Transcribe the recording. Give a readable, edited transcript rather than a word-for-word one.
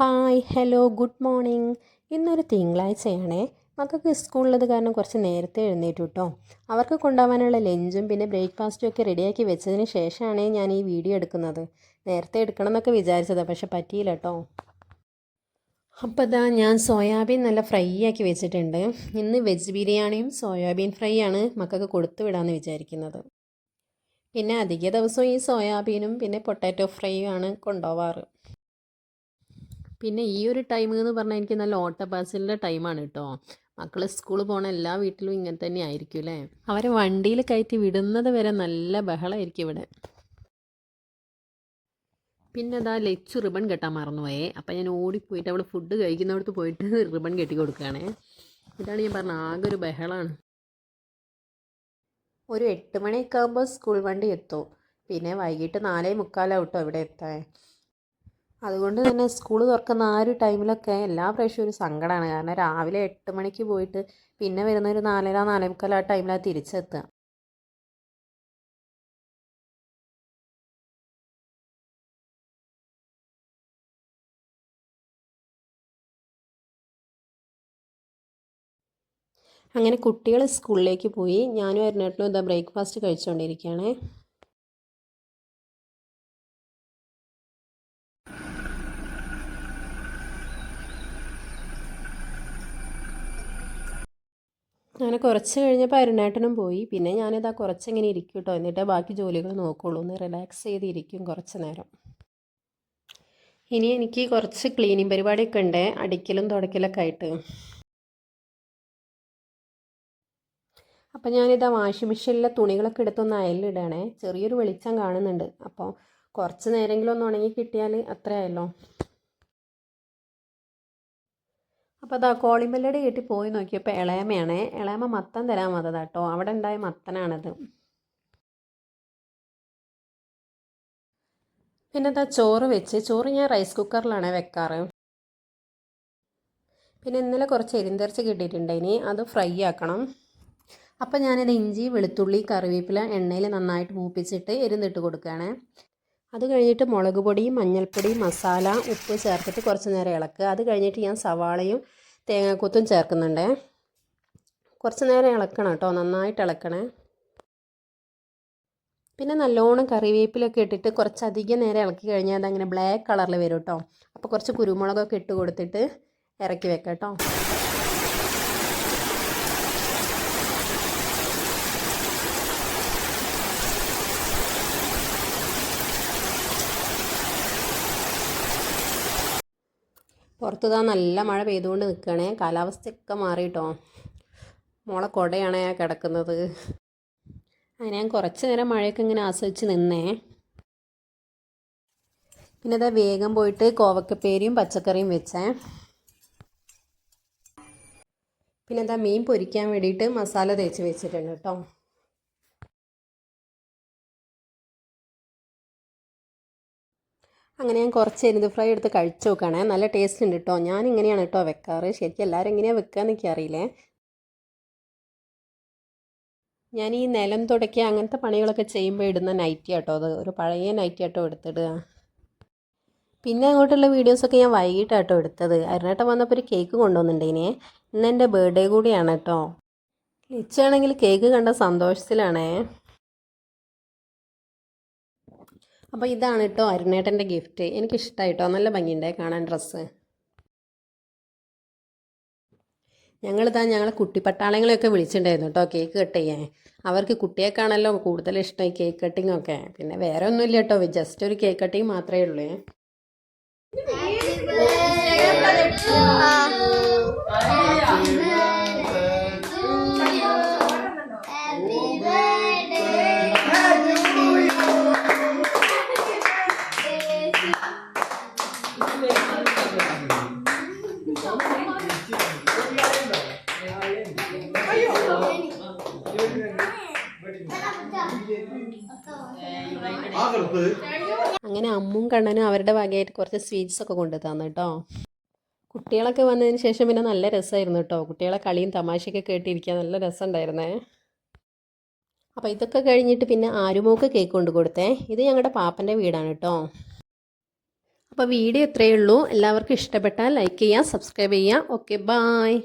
Hi hello good morning. ഇന്നൊരു തിങ്കളാഴ്ചയാണേ. മക്കൾക്ക് സ്കൂളിലത് കാരണം കുറച്ച് നേരത്തെ എഴുന്നേറ്റു കേട്ടോ. അവർക്ക് കൊണ്ടുപോകാനുള്ള ലഞ്ചും പിന്നെ ബ്രേക്ക്ഫാസ്റ്റും ഒക്കെ റെഡിയാക്കി വെച്ചതിന് ശേഷമാണ് ഞാൻ ഈ വീഡിയോ എടുക്കുന്നത്. നേരത്തെ എടുക്കണം എന്നൊക്കെ വിചാരിച്ചതാണ്, പക്ഷെ പറ്റിയില്ല കേട്ടോ. അപ്പോൾ ഇതാ ഞാൻ സോയാബീൻ നല്ല ഫ്രൈ ആക്കി വെച്ചിട്ടുണ്ട്. ഇന്ന് വെജ് ബിരിയാണിയും സോയാബീൻ ഫ്രൈ ആണ് മക്കൾക്ക് കൊടുത്തു വിടാമെന്ന് വിചാരിക്കുന്നത്. പിന്നെ അധിക ദിവസവും ഈ സോയാബീനും പിന്നെ പൊട്ടാറ്റോ ഫ്രൈയും ആണ് കൊണ്ടുപോവാറ്. പിന്നെ ഈ ഒരു ടൈം എന്ന് പറഞ്ഞാൽ എനിക്ക് നല്ല ഓട്ടപ്പാച്ചിലിൻ്റെ ടൈമാണ് കേട്ടോ. മക്കൾ സ്കൂളിൽ പോകണ എല്ലാ വീട്ടിലും ഇങ്ങനെ തന്നെ ആയിരിക്കും അല്ലേ. അവരെ വണ്ടിയിൽ കയറ്റി വിടുന്നത് വരെ നല്ല ബഹളമായിരിക്കും ഇവിടെ. പിന്നെ അതാ ലച്ചു റിബൺ കെട്ടാൻ മറന്നുപോയേ. അപ്പം ഞാൻ ഓടിപ്പോയിട്ട് അവൾ ഫുഡ് കഴിക്കുന്നിടത്ത് പോയിട്ട് റിബൺ കെട്ടി കൊടുക്കുകയാണേ. ഇതാണ് ഞാൻ പറഞ്ഞത്, ആകെ ഒരു ബഹളമാണ്. ഒരു 8 മണിയൊക്കെ ആകുമ്പോൾ സ്കൂൾ വണ്ടി എത്തും. പിന്നെ വൈകിട്ട് 4:45 കേട്ടോ ഇവിടെ എത്താൻ. അതുകൊണ്ട് തന്നെ സ്കൂൾ തുറക്കുന്ന ആ ഒരു ടൈമിലൊക്കെ എല്ലാ പ്രാവശ്യവും ഒരു സങ്കടമാണ്. കാരണം രാവിലെ 8 മണിക്ക് പോയിട്ട് പിന്നെ വരുന്ന ഒരു 4:30 4:45 ആ ടൈമിലാണ് തിരിച്ചെത്തുക. അങ്ങനെ കുട്ടികൾ സ്കൂളിലേക്ക് പോയി. ഞാനും അരുണേട്ടനും ഇതാ ബ്രേക്ക്ഫാസ്റ്റ് കഴിച്ചുകൊണ്ടിരിക്കുകയാണ്. അങ്ങനെ കുറച്ച് കഴിഞ്ഞപ്പോൾ അരുണേട്ടനും പോയി. പിന്നെ ഞാനിതാ കുറച്ചിങ്ങനെ ഇരിക്കും കേട്ടോ. എന്നിട്ട് ബാക്കി ജോലികൾ നോക്കുള്ളൂ. ഒന്ന് റിലാക്സ് ചെയ്തിരിക്കും കുറച്ച് നേരം. ഇനി എനിക്ക് കുറച്ച് ക്ലീനിങ് പരിപാടിയൊക്കെ ഉണ്ട്, അടിക്കലും തുടക്കലൊക്കെ ആയിട്ട്. അപ്പോൾ ഞാനിതാ വാഷിംഗ് മെഷീനിലെ തുണികളൊക്കെ എടുത്തൊന്ന് അയലിടണേ. ചെറിയൊരു വെളിച്ചം കാണുന്നുണ്ട്. അപ്പോൾ കുറച്ച് നേരമെങ്കിലും ഒന്ന് ഉണങ്ങി കിട്ടിയാൽ അത്രയായല്ലോ. അപ്പോൾ അതാ കോളിമ്പല്ലടി കെട്ടി പോയി നോക്കിയപ്പോൾ ഇളയമ്മയാണേ. ഇളയമ്മ മത്തൻ തരാൻ വന്നതാ കേട്ടോ. അവിടെ ഉണ്ടായ മത്തനാണത്. പിന്നെ എന്താ ചോറ് വെച്ച്. ചോറ് ഞാൻ റൈസ് കുക്കറിലാണ് വെക്കാറ്. പിന്നെ ഇന്നലെ കുറച്ച് എരിന്തിറച്ചി കിട്ടിയിട്ടുണ്ട്, ഇനി അത് ഫ്രൈ ആക്കണം. അപ്പം ഞാനിത് ഇഞ്ചി വെളുത്തുള്ളി കറിവേപ്പില എണ്ണയിൽ നന്നായിട്ട് മൂപ്പിച്ചിട്ട് എരിന്തിട്ട് കൊടുക്കുകയാണ്. അത് കഴിഞ്ഞിട്ട് മുളക് പൊടി മഞ്ഞൾപ്പൊടി മസാല ഉപ്പ് ചേർത്തിട്ട് കുറച്ച് നേരം ഇളക്കുക. അത് കഴിഞ്ഞിട്ട് ഞാൻ സവാളയും തേങ്ങാക്കൊത്തും ചേർക്കുന്നുണ്ട്. കുറച്ച് നേരം ഇളക്കണം കേട്ടോ, നന്നായിട്ട് ഇളക്കണേ. പിന്നെ നല്ലോണം കറിവേപ്പിലൊക്കെ ഇട്ടിട്ട് കുറച്ചധികം നേരം ഇളക്കി കഴിഞ്ഞാൽ അതങ്ങനെ ബ്ലാക്ക് കളറിൽ വരും കേട്ടോ. അപ്പോൾ കുറച്ച് കുരുമുളകൊക്കെ ഇട്ട് കൊടുത്തിട്ട് ഇറക്കി വെക്കാം കേട്ടോ. പുറത്തുതാ നല്ല മഴ പെയ്തുകൊണ്ട് നിൽക്കുകയാണേ. കാലാവസ്ഥയൊക്കെ മാറിയിട്ടോ. മോളെ കുടയാണ് കിടക്കുന്നത്. അങ്ങനെ ഞാൻ കുറച്ച് നേരം മഴയൊക്കെ ഇങ്ങനെ ആസ്വദിച്ച് നിന്നേ. പിന്നെ അതാ വേഗം പോയിട്ട് കോവക്കപ്പേരിയും പച്ചക്കറിയും വെച്ചേ. പിന്നെ എന്താ മീൻ പൊരിക്കാൻ വേണ്ടിയിട്ട് മസാല തേച്ച് വെച്ചിട്ടുണ്ട് കേട്ടോ. അങ്ങനെ ഞാൻ കുറച്ച് എരുത് ഫ്രൈ എടുത്ത് കഴിച്ച് നോക്കുകയാണേ. നല്ല ടേസ്റ്റ് ഉണ്ട് കേട്ടോ. ഞാൻ ഇങ്ങനെയാണ് കേട്ടോ വെക്കാറ്. ശരിക്കും എല്ലാവരും എങ്ങനെയാണ് വെക്കുകയെന്ന് എനിക്ക് അറിയില്ലേ. ഞാൻ ഈ നിലം തുടയ്ക്കുക അങ്ങനത്തെ പണികളൊക്കെ ചെയ്യുമ്പോൾ ഇടുന്ന നൈറ്റി കേട്ടോ. അത് ഒരു പഴയ നൈറ്റി കേട്ടോ എടുത്തിടുക. പിന്നെ അങ്ങോട്ടുള്ള വീഡിയോസൊക്കെ ഞാൻ വൈകിട്ടാട്ടോ എടുത്തത്. അരുണേട്ടൻ വന്നപ്പോൾ ഒരു കേക്ക് കൊണ്ടുവന്നിട്ടുണ്ടേനെ. ഇന്ന് എൻ്റെ ബർത്ത്ഡേ കൂടിയാണ് കേട്ടോ. ലിച്ചാണെങ്കിൽ കേക്ക് കണ്ട സന്തോഷത്തിലാണേ. അപ്പോൾ ഇതാണ് കേട്ടോ അരുണേട്ടൻ്റെ ഗിഫ്റ്റ്. എനിക്കിഷ്ടമായി കേട്ടോ, നല്ല ഭംഗിയുണ്ടേ കാണാൻ ഡ്രസ്സ്. ഞങ്ങളെ കുട്ടിപ്പട്ടാളങ്ങളെയൊക്കെ വിളിച്ചിട്ടുണ്ടായിരുന്നു കേട്ടോ കേക്ക് കട്ട് ചെയ്യാൻ. അവർക്ക് കുട്ടിയേക്കാണല്ലോ കൂടുതൽ ഇഷ്ടം ഈ കേക്ക് കട്ടിംഗ് ഒക്കെ. പിന്നെ വേറെ ഒന്നുമില്ല കേട്ടോ, ജസ്റ്റ് ഒരു കേക്ക് കട്ടിങ് മാത്രമേ ഉള്ളൂ. അങ്ങനെ അമ്മും കണ്ണനും അവരുടെ വകയായിട്ട് കുറച്ച് സ്വീറ്റ്സ് ഒക്കെ കൊണ്ടു തന്നു കേട്ടോ. കുട്ടികളൊക്കെ വന്നതിന് ശേഷം പിന്നെ നല്ല രസമായിരുന്നു കേട്ടോ. കുട്ടികളെ കളിയും തമാശയൊക്കെ കേട്ടിരിക്കാൻ നല്ല രസമുണ്ടായിരുന്നേ. അപ്പോൾ ഇതൊക്കെ കഴിഞ്ഞിട്ട് പിന്നെ ആരുമോക്ക് കേക്ക് കൊണ്ട് കൊടുത്തേ. ഇത് ഞങ്ങളുടെ പാപ്പൻ്റെ വീടാണ് കേട്ടോ. അപ്പോൾ വീഡിയോ ഇത്രയേ ഉള്ളൂ. എല്ലാവർക്കും ഇഷ്ടപ്പെട്ടാൽ ലൈക്ക് ചെയ്യുക, സബ്സ്ക്രൈബ് ചെയ്യുക. Okay, bye.